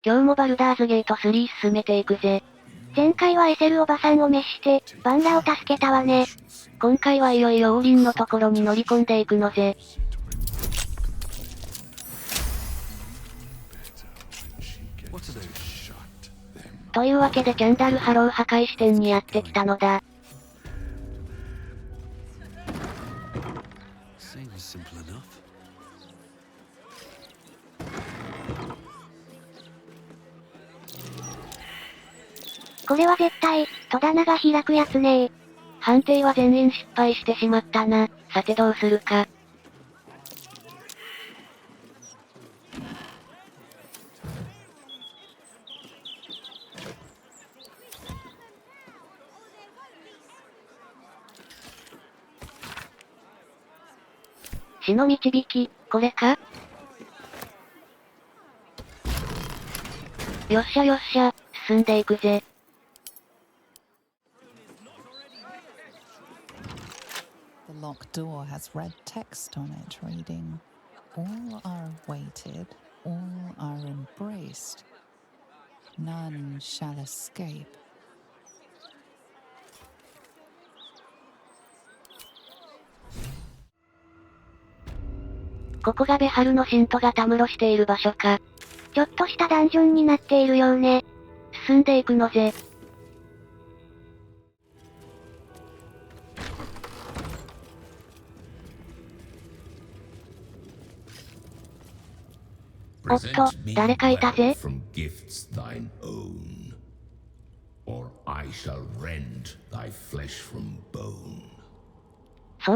今日もバルダーズゲート3進めていくぜ。前回はエセルおばさんを滅して、バンラを助けたわね。今回はいよいよ王林のところに乗り込んでいくのぜ。というわけでキャンダルハロー破壊支店にやってきたのだ。これは絶対、戸棚が開くやつねー。判定は全員失敗してしまったな。さてどうするか。死の導き、これか？よっしゃよっしゃ、進んでいくぜ。The locked door has red text on it reading, "All are awaited, all are embraced. None shall escape." ここがベハルの信徒がたむろしている場所か。ちょっとしたダンジョンになっているようね。進んでいくのぜ。おっと、誰かいたぜ。そ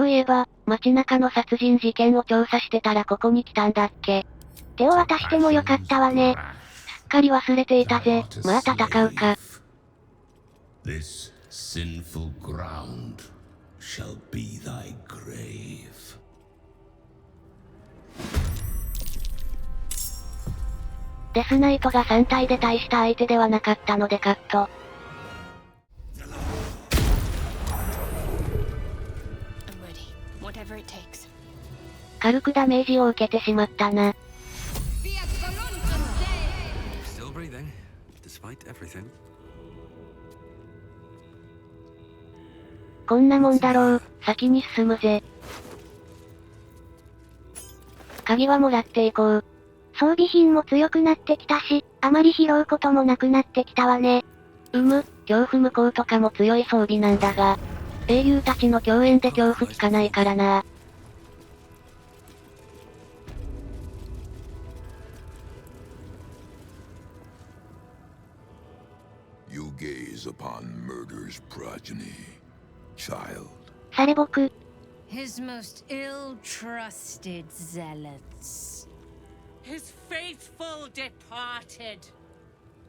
ういえば、街中の殺人事件を調査してたらここに来たんだっけ。手を渡してもよかったわね。すっかり忘れていたぜ。まあ戦うか。This sinful ground shall be thy grave. デスナイトが3体で大した相手ではなかったのでカット。軽くダメージを受けてしまったな。こんなもんだろう、先に進むぜ。鍵はもらっていこう。装備品も強くなってきたし、あまり拾うこともなくなってきたわね。恐怖無効とかも強い装備なんだが、英雄たちの共演で恐怖効かないからな。You gaze upon murder's progeny, child. されぼく。His most ill-trusted zealots. His faithful departed.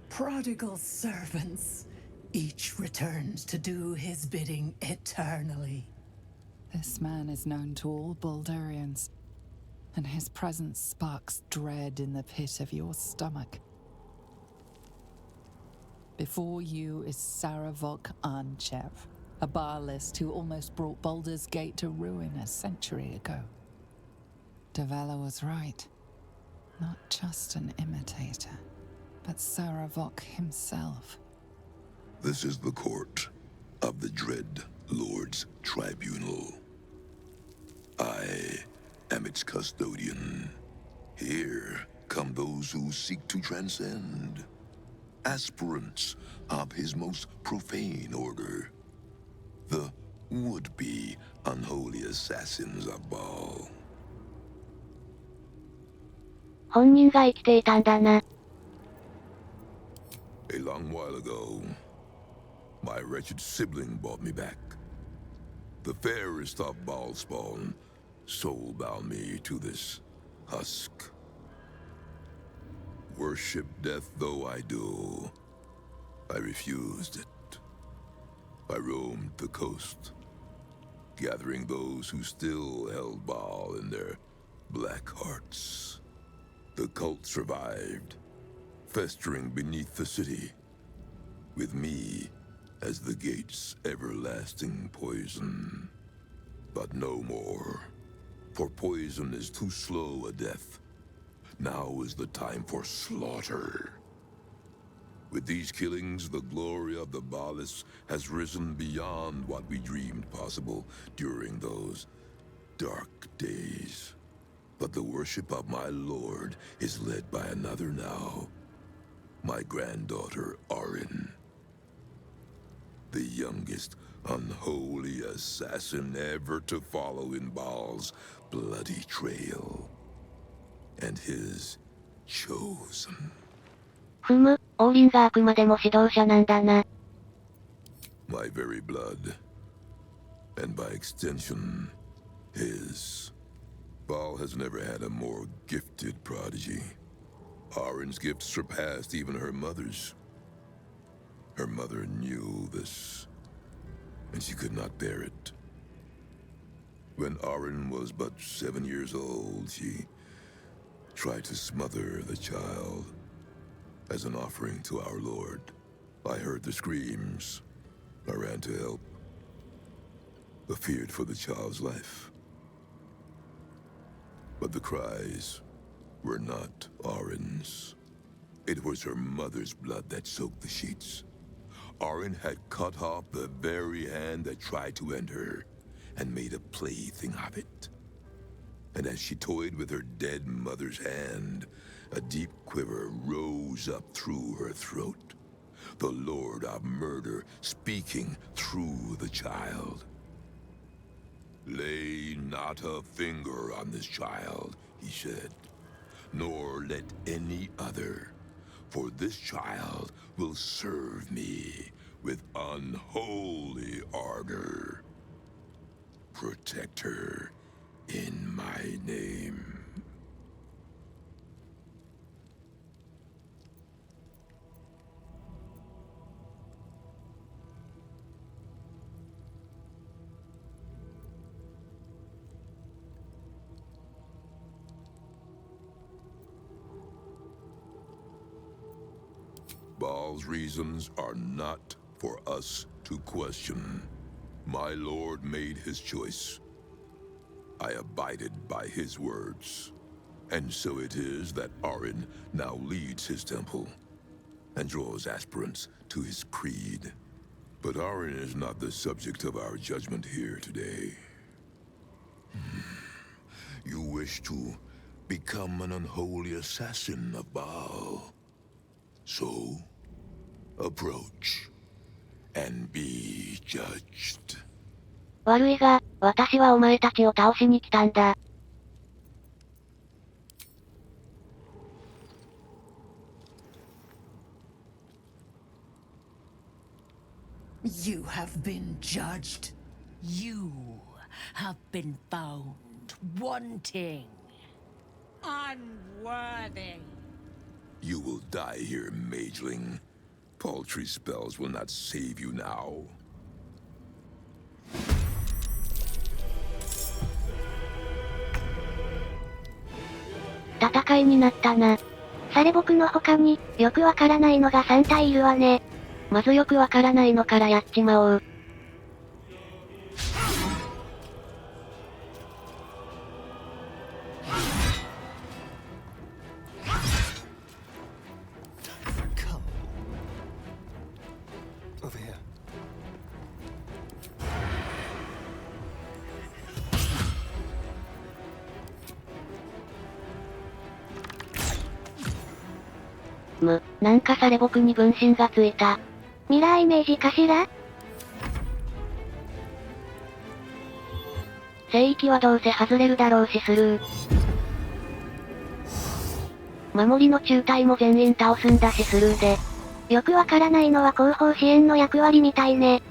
Prodigal servants. Each returns to do his bidding eternally. This man is known to all Baldurians, and his presence sparks dread in the pit of your stomach. Before you is Saravok Arnchev, a Baalist who almost brought Baldur's Gate to ruin a century ago. Davella was right. Not just an imitator, but Saravok himself. This is the court of the Dread Lord's Tribunal. I am its custodian. Here come those who seek to transcend. Aspirants of his most profane order. The would-be unholy assassins of Baal. 本人が生きていたんだな。A long while ago, my wretched sibling brought me back. The fairest of Baal spawn soul-bound me to this husk. Worship death though I do, I refused it. I roamed the coast, gathering those who still held Baal in their black hearts. The cult survived, festering beneath the city, with me as the gate's everlasting poison. But no more, for poison is too slow a death. Now is the time for slaughter. With these killings, the glory of the Balis has risen beyond what we dreamed possible during those dark days. But the worship of my lord is led by another now. My granddaughter, Orin. The youngest unholy assassin ever to follow in Baal's bloody trail. And his chosen. ふむ、オーリンがあくまでも指導者なんだな。My very blood. And by extension, his. Baal has never had a more gifted prodigy. Orin's gift surpassed even her mother's. Her mother knew this, and she could not bear it. When Orin was but 7 years old, she tried to smother the child as an offering to our Lord. I heard the screams. I ran to help, but feared for the child's life. But the cries were not Orin's. It was her mother's blood that soaked the sheets. Orin had cut off the very hand that tried to end her, and made a plaything of it. And as she toyed with her dead mother's hand, a deep quiver rose up through her throat. The Lord of Murder speaking through the child. Lay not a finger on this child, he said, nor let any other, for this child will serve me with unholy ardor. Protect her in my name. Baal's reasons are not for us to question. My lord made his choice. I abided by his words. And so it is that Orin now leads his temple and draws aspirants to his creed. But Orin is not the subject of our judgment here today. You wish to become an unholy assassin of Baal. So, approach and be judged. 悪いが、私はお前たちを倒しに来たんだ。You have been judged. You have been found wanting. Unworthy. You will die here, mageling. Paltry spells will not save you now. 戦いになったな。され僕の他に、よくわからないのが3体いるわね。まずよくわからないのからやっちまおう。なんかされ僕に分身がついた。ミラーイメージかしら？聖域はどうせ外れるだろうしスルー。守りの中隊も全員倒すんだしスルーで。よくわからないのは後方支援の役割みたいね。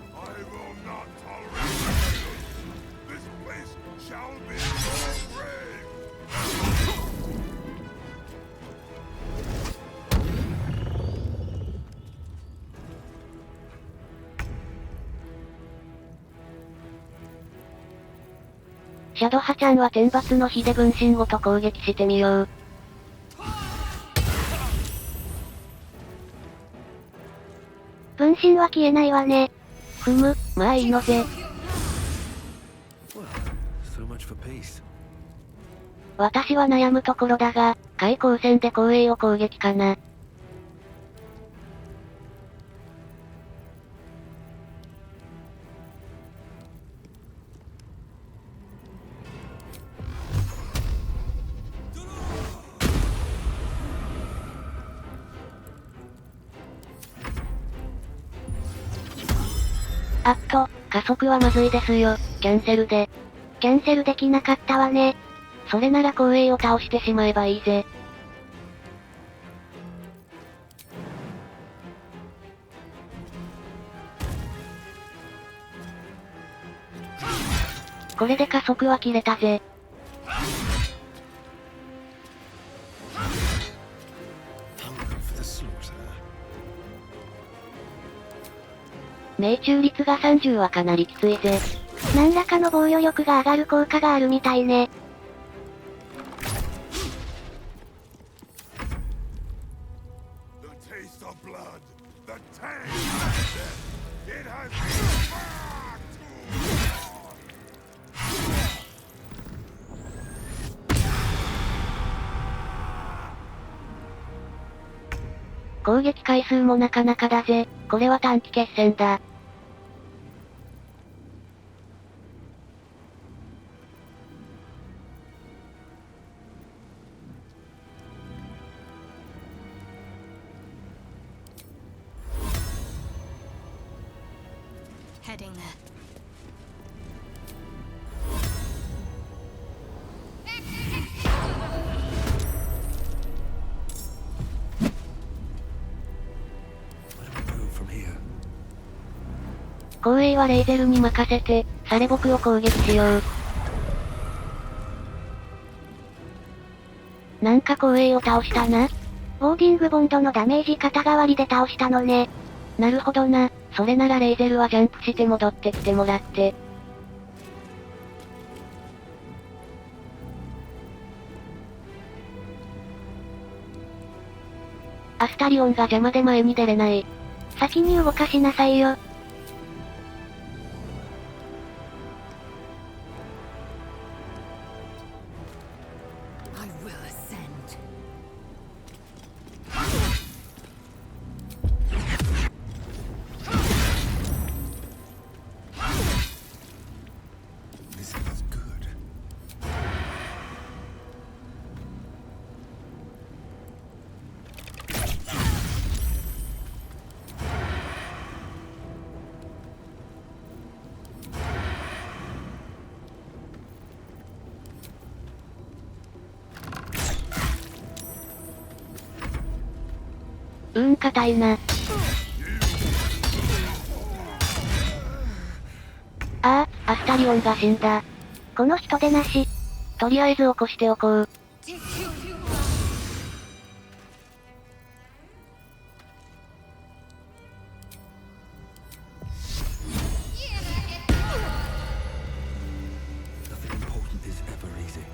シャドハちゃんは天罰の火で分身ごと攻撃してみよう。分身は消えないわね。ふむ、まあいいのぜ。私は悩むところだが、開口戦で後衛を攻撃かな。あっと、加速はまずいですよ。キャンセルで。キャンセルできなかったわね。それなら後衛を倒してしまえばいいぜ。これで加速は切れたぜ。命中率が30はかなりきついぜ。何らかの防御力が上がる効果があるみたいね。攻撃回数もなかなかだぜ。これは短期決戦だ。Heading there. From here. 後衛はレイゼルに任せて、サレボクを攻撃しよう。なんか後衛を倒したな。ウォーディングボンドのダメージ肩代わりで倒したのね。なるほどな。それならレイゼルはジャンプして戻ってきてもらって。アスタリオンが邪魔で前に出れない。先に動かしなさいよ。I will ascend. This is good.うーん、硬いな。ああ、アスタリオンが死んだ。この人でなし。とりあえず起こしておこう。Nothing important is ever easy.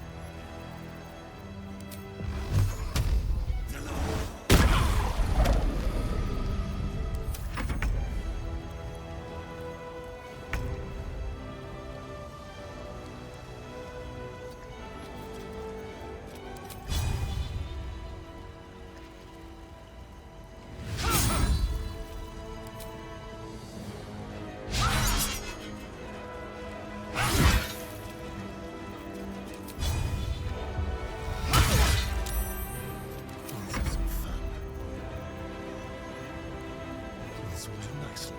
Let's have some fun. This will do nicely.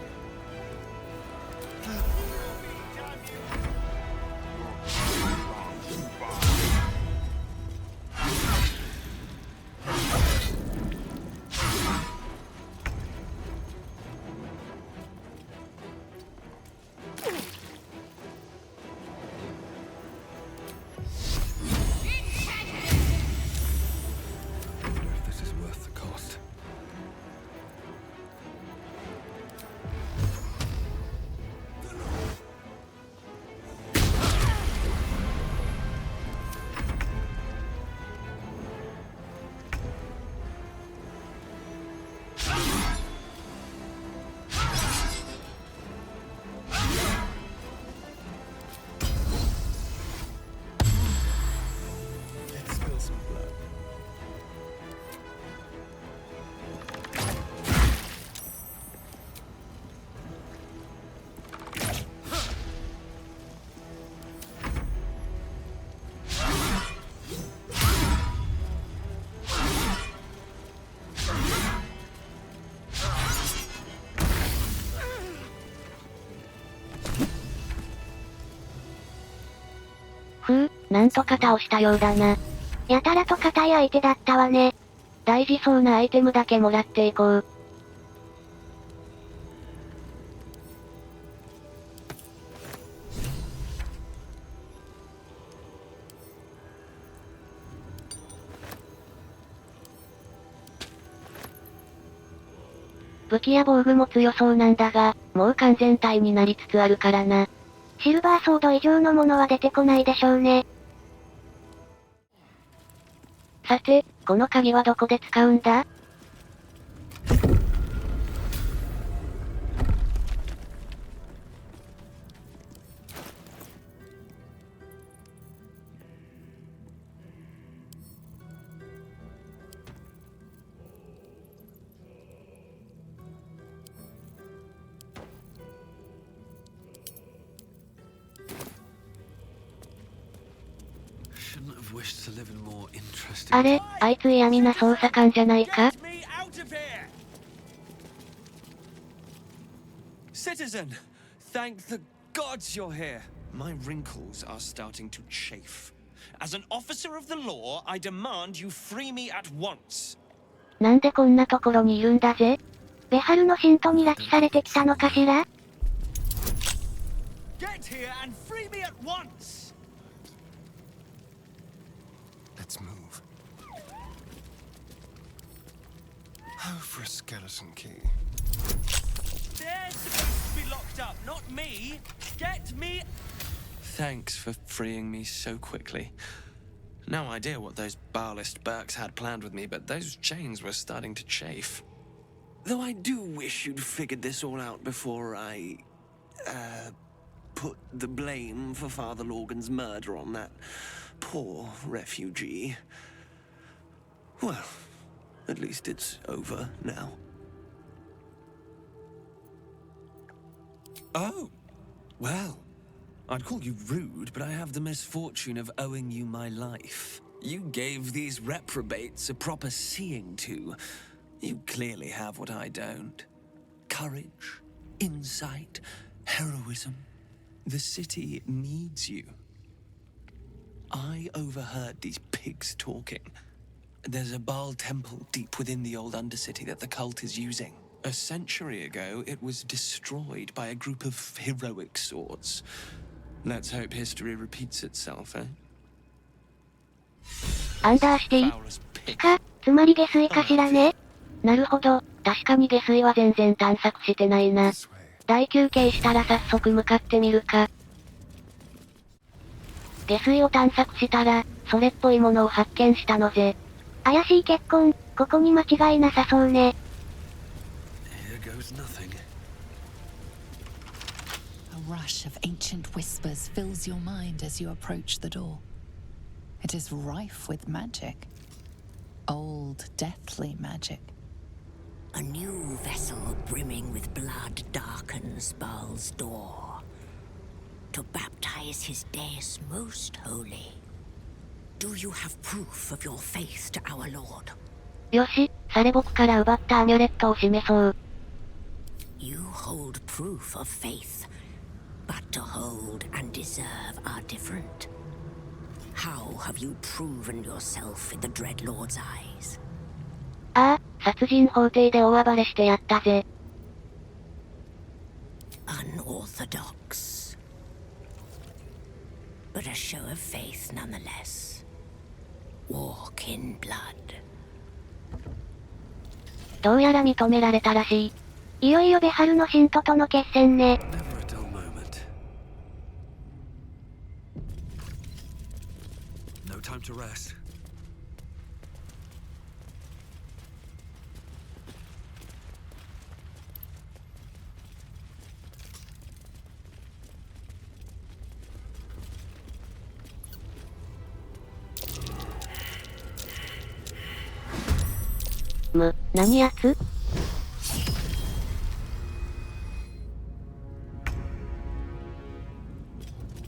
I wonder if this is worth the cost. なんとか倒したようだな。やたらと硬い相手だったわね。大事そうなアイテムだけもらっていこう。武器や防具も強そうなんだが、もう完全体になりつつあるからな。シルバーソード以上のものは出てこないでしょうね。さて、この鍵はどこで使うんだ？あれ、あいつ嫌味な捜査官じゃないか？ Citizen, thank the gods you're here. My wrinkles are starting to chafe. As an officer of the law, I demand you free me at once. なんでこんなところにいるんだぜ？ベハルの信徒に拉致されてきたのかしら？ Get here and free me at once. Let's move. How for a skeleton key? They're supposed to be locked up, not me. Get me. Thanks for freeing me so quickly. No idea what those Barlist Burks had planned with me, but those chains were starting to chafe. Though I do wish you'd figured this all out before I, put the blame for Father Lorgan's murder on that poor refugee. Well, at least it's over now. Oh, well, I'd call you rude, but I have the misfortune of owing you my life. You gave these reprobates a proper seeing to. You clearly have what I don't. Courage, insight, heroism. The city needs you. I overheard these pigs talking. There's a Baal temple deep within the old Undercity that the cult is using. A century ago, it was destroyed by a group of heroic sorts. Let's hope history repeats itself, eh? アンダーシティ？つまり下水かしらね。なるほど、確かに下水は全然探索してないな。大休憩したら早速向かってみるか。下水を探索したら、それっぽいものを発見したのぜ。怪しい血痕、ここに間違いなさそうね。Here goes nothing. A rush of ancient whispers fills your mind as you approach the door. It is rife with magic. Old, deathly magic. A new vessel brimming with blood darkens Baal's door. To baptize his deus most holy. Do you have proof of your faith to our Lord? よし、され僕から奪ったアミュレットを示そう。You hold proof of faith, but to hold and deserve are different. How have you proven yourself in the Dread Lord's eyes? ああ、殺人法廷で大暴れしてやったぜ。Unorthodox. But a show of faith nonetheless. Walk in blood. どうやら認められたらしい。いよいよベハルの信徒との決戦ね。Never a dull moment. No time to rest.む、何やつ？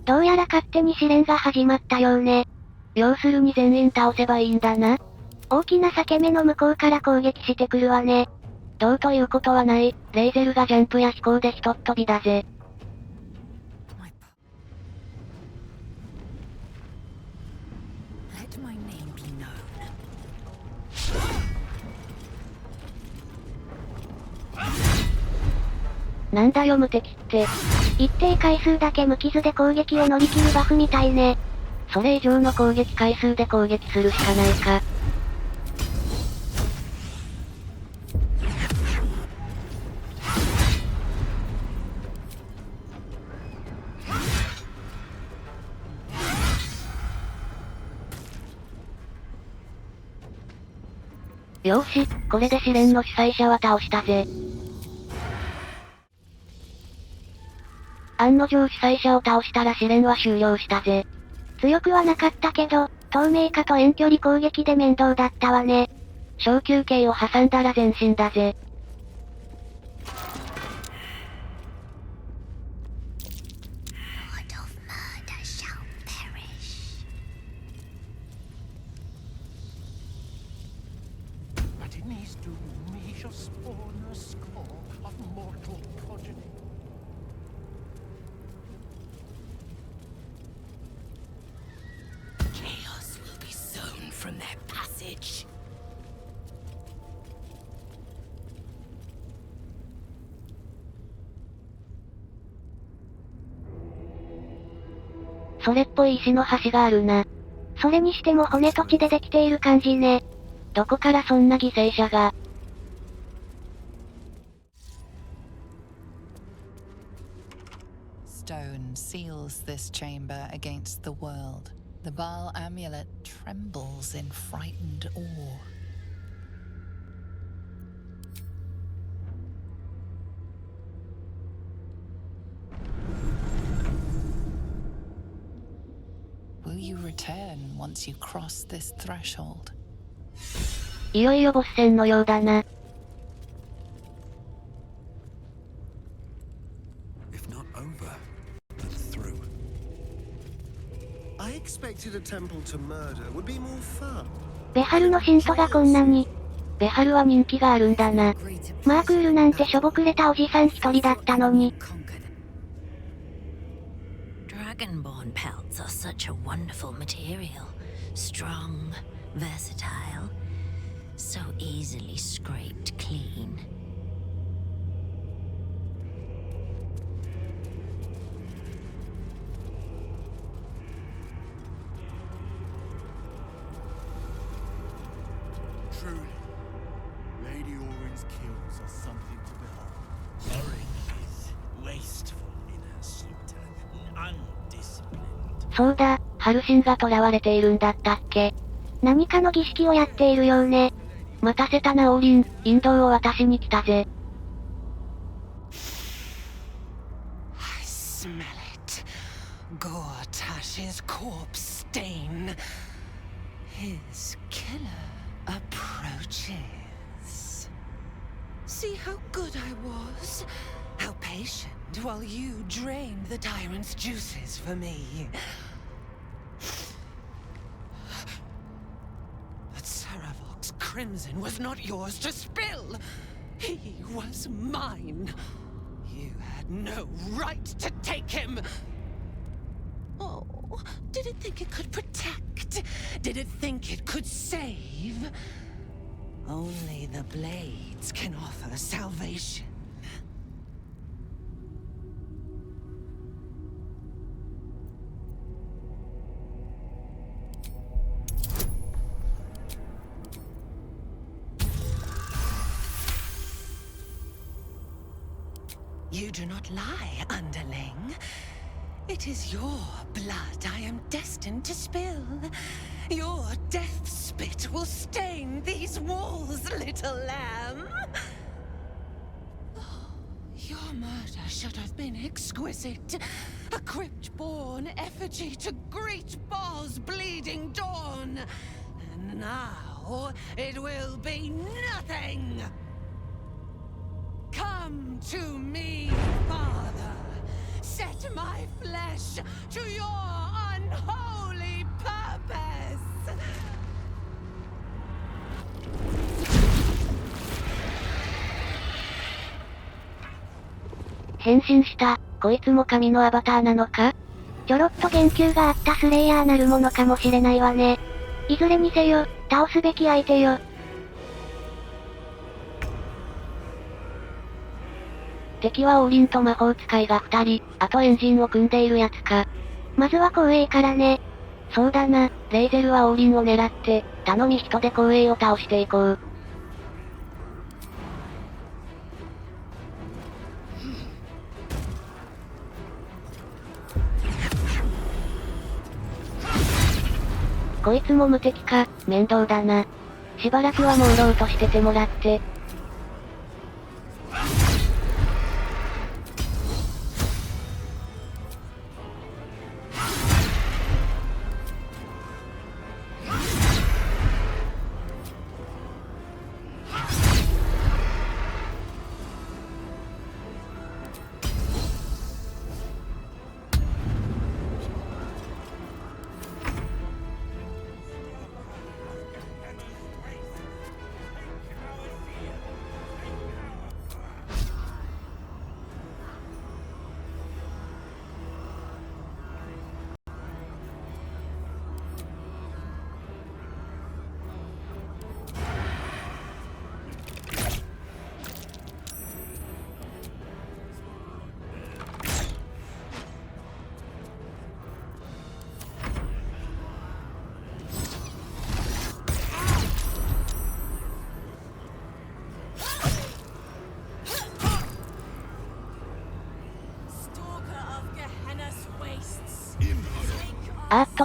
どうやら勝手に試練が始まったようね。要するに全員倒せばいいんだな。大きな裂け目の向こうから攻撃してくるわね。どうということはない。レイゼルがジャンプや飛行でひとっ飛びだぜ。なんだよ無敵って。一定回数だけ無傷で攻撃を乗り切るバフみたいね。それ以上の攻撃回数で攻撃するしかないか。よーし、これで試練の主催者は倒したぜ。案の定主催者を倒したら試練は終了したぜ。強くはなかったけど、透明化と遠距離攻撃で面倒だったわね。小休憩を挟んだら前進だぜ。From their passage. それっぽい石の橋があるな。それにしても骨と血でできている感じね。どこからそんな犠牲者が。Stone seals this chamber against the world. The Baal amulet trembles in frightened awe. Will you return once you cross this threshold? いよいよボス戦のようだな。ベハルの信徒がこんなに。ベハルは人気があるんだな。マークールなんてしょぼくれたおじさん一人だったのに。Dragonborn pelts are such a wonderful material. Strong, versatile, so easily scraped clean. Truly, Lady Orin's kills are something to behold. Orin is wasteful in her slaughter, undisciplined. そうだ、ハルシンが囚われているんだったっけ。何かの儀式をやっているようね。待たせたなオーリン、引導を渡しに来たぜ。I smell it. Gortash's corpse stain. His killer approaches. See how good I was? How patient while you drained the tyrant's juices for me. But Saravok's crimson was not yours to spill. He was mine. You had no right to take him. Oh, did it think it could protect? Did it think it could save? Only the blades can offer salvation. You do not lie, underling. It is your blood I am destined to spill. Your death spit will stain these walls, little lamb. Oh, your murder should have been exquisite. A crypt-born effigy to greet Baal's bleeding dawn. And now it will be nothing. Come to me, Father. Set my flesh to your unholy purpose. 変身した。こいつも神のアバターなのか？ちょろっと言及があったスレイヤーなるものかもしれないわね。いずれにせよ、倒すべき相手よ。敵は王林と魔法使いが2人、あとエンジンを組んでいるやつか。まずは光栄からね。そうだな、レイゼルは王林を狙って、頼み人で光栄を倒していこう。こいつも無敵か、面倒だな。しばらくは朦朧としててもらって。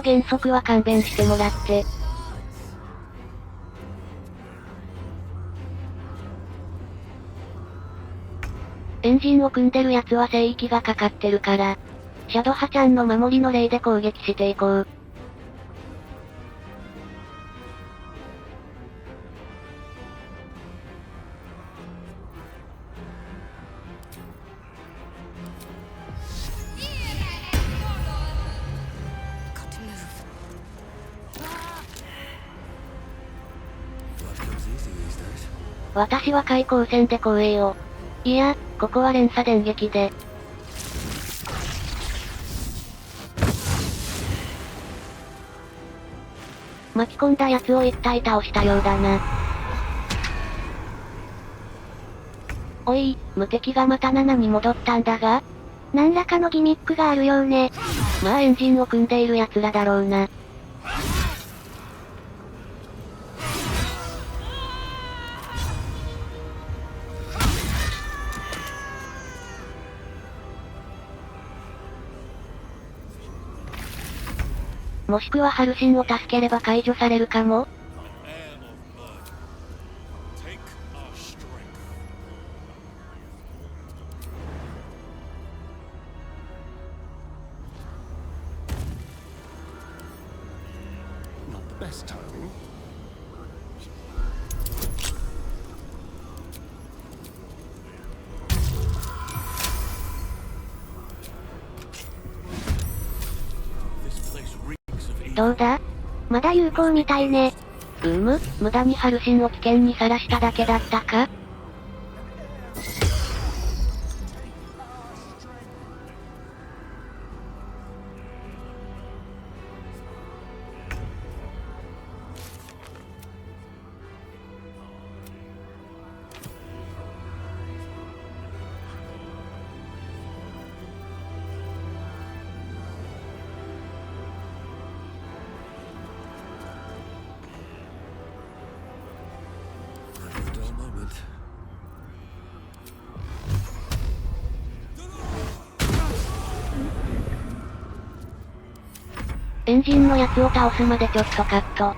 原則は勘弁してもらって。エンジンを組んでるやつは聖域がかかってるから、シャドハちゃんの守りの霊で攻撃していこう。私は開口戦で光栄を。いや、ここは連鎖電撃で。巻き込んだやつを一体倒したようだな。おい、無敵がまた7に戻ったんだが？何らかのギミックがあるようね。まあエンジンを組んでいる奴らだろうな。もしくはハルシンを助ければ解除されるかも？どうだ？まだ有効みたいね。無駄にハルシンを危険にさらしただけだったか？エンジンのやつを倒すまでちょっとカット。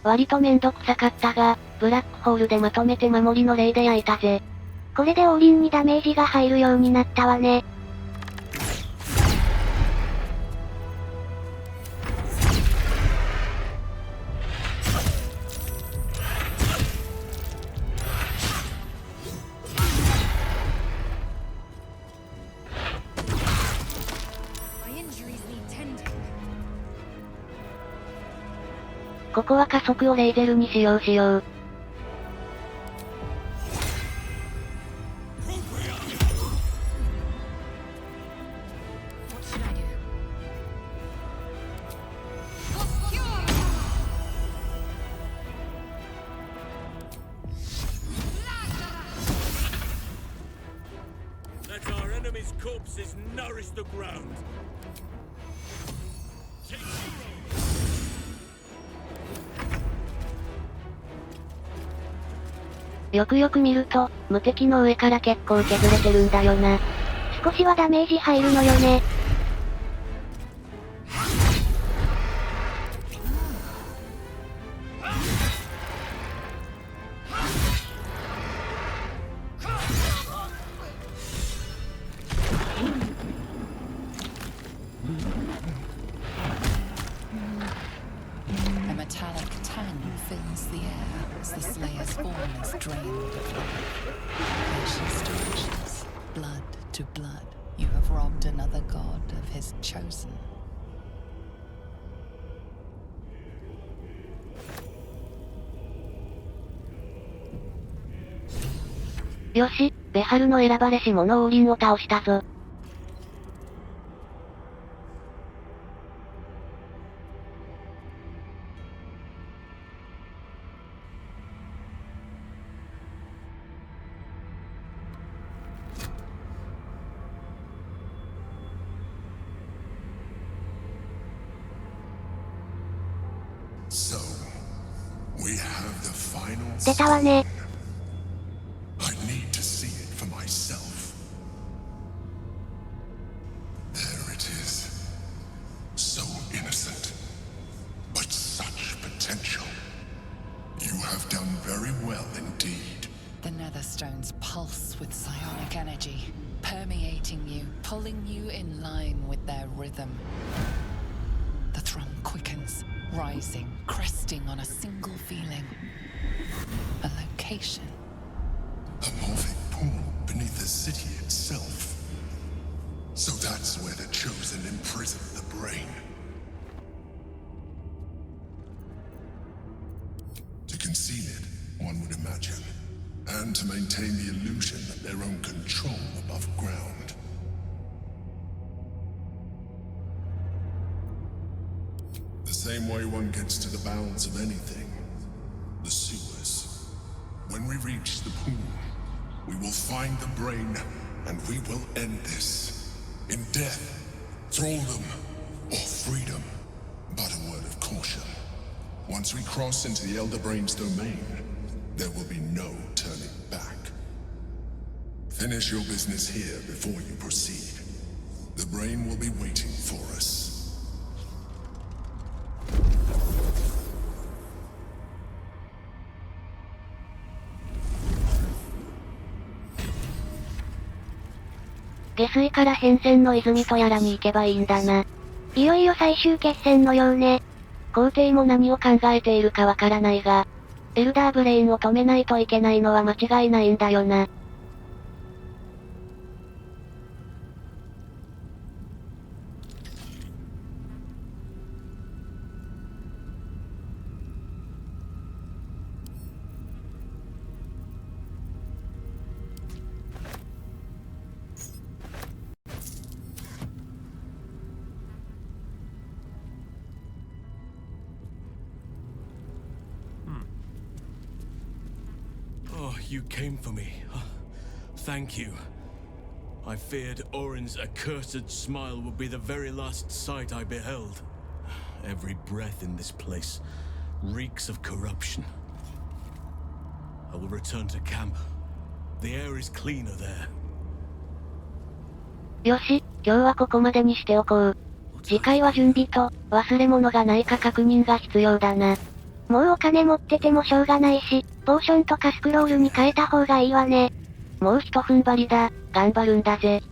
割とめんどくさかったが、ブラックホールでまとめて守りの霊で焼いたぜ。これで王林にダメージが入るようになったわね。ここは加速をレイゼルにしよう。forces nourish the ground. よくよく見ると、無敵の上から結構削れてるんだよな。少しはダメージ入るのよね。A metallic tang fills the air as the Slayer's form is drained of life. Ashes to ashes, blood to blood, you have robbed another god of his chosen. よし、ベハルの選ばれし者オーリンを倒したぞ。So, we have the final 出たわね。I need to see it for myself. There it is. So innocent, but such potential. You have done very well indeed. The Netherstones pulse with psionic energy, permeating you, pulling you in line with their rhythm. The thrum quickens, rising, cresting on a single feeling. A location. A morphic pool beneath the city itself. So that's where the Chosen imprison the brain. To conceal it, one would imagine. And to maintain the illusion that they're on control above ground. The same way one gets to the bowels of anything. The sewers. When we reach the pool, we will find the brain, and we will end this. In death, thraldom, or freedom. But a word of caution. Once we cross into the Elder Brain's domain, there will be no turning back. Finish your business here before you proceed. The brain will be waiting for us. 下水から変遷の泉とやらに行けばいいんだな。いよいよ最終決戦のようね。皇帝も何を考えているかわからないが、エルダーブレインを止めないといけないのは間違いないんだよな。Oh, you came for me. Thank you. I feared Orin's accursed smile would be the very last sight I beheld. Every breath in this place reeks of corruption. I will return to camp. The air is cleaner there. よし、今日はここまでにしておこう。次回は準備と、忘れ物がないか確認が必要だな。もうお金持っててもしょうがないし、ポーションとかスクロールに変えた方がいいわね。もう一踏ん張りだ、頑張るんだぜ。